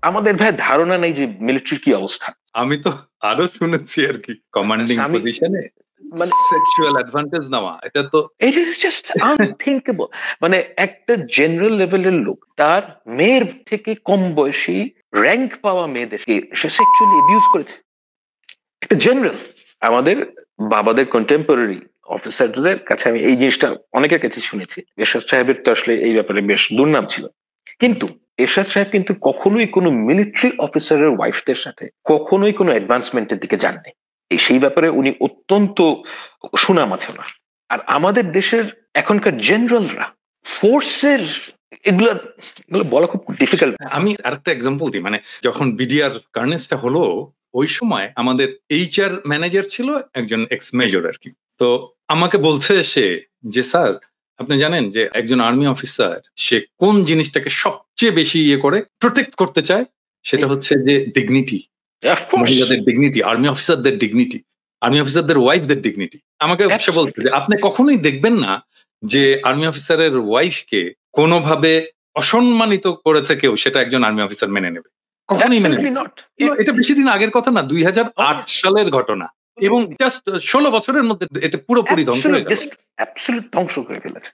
আমাদের ভাই ধারণা নেই যে মিলিটারির কি অবস্থা। আমি তো আরো শুনেছি আর কি, কমান্ডিং পজিশনে মানে সেক্সুয়াল অ্যাডভান্টেজ নেওয়া, এটা তো ইট ইজ জাস্ট আনথিঙ্কেবল। মানে একটা জেনারেল লেভেলের লোক তার মেয়ের থেকে কম বয়সী র্যাঙ্ক পাওয়া মেয়েদেরকে সে সেক্সুয়ালি অ্যাবিউজ করেছে। একটা জেনারেল আমাদের বাবাদের কন্টেম্পোরারি অফিসারদের কাছে আমি এই জিনিসটা অনেকের কাছে শুনেছি। এরশাদ সাহেবের তো আসলে এই ব্যাপারে বেশ দুর্নাম ছিল, কিন্তু এরশাদ সাহেব কিন্তু কখনোই কোনো মিলিটারি অফিসারের ওয়াইফদের সাথে কখনোই কোনো অ্যাডভান্সমেন্টের দিকে যাননি। সেই ব্যাপারে উনি অত্যন্ত সুনাম আছে ওনার। আর আমাদের দেশের এখনকার জেনারেলরা ফোর্সের এগুলো এগুলো বলা খুব ডিফিকাল্ট। আমি আরেকটা এক্সাম্পল দিই, মানে যখন বিডিআর কার্নেসটা হলো ওই সময় আমাদের এইচআর ম্যানেজার ছিল একজন এক্স মেজর আর কি। তো আমাকে বলছে সে যে স্যার আপনি জানেন যে একজন আর্মি অফিসার সে কোন জিনিসটাকে সবচেয়ে বেশি ইয়ে করে প্রোটেক্ট করতে চায়, সেটা হচ্ছে যে ডিগনিটি, মহিলাদের ডিগনিটি, আর্মি অফিসারদের ডিগনিটি, আর্মি অফিসারদের ওয়াইফদের ডিগনিটি। আমাকে সে বলছে যে আপনি কখনোই দেখবেন না যে আর্মি অফিসারের ওয়াইফকে কোনোভাবে অসম্মানিত করেছে কেউ, সেটা একজন আর্মি অফিসার মেনে নেবে, কখনোই মেনে নেবে। এটা বেশি দিন আগের কথা না, 2008 সালের ঘটনা, এবং জাস্ট 16 বছরের মধ্যে এটা পুরোপুরি ধ্বংস হয়ে গেল। ধ্বংস করে ফেলেছে।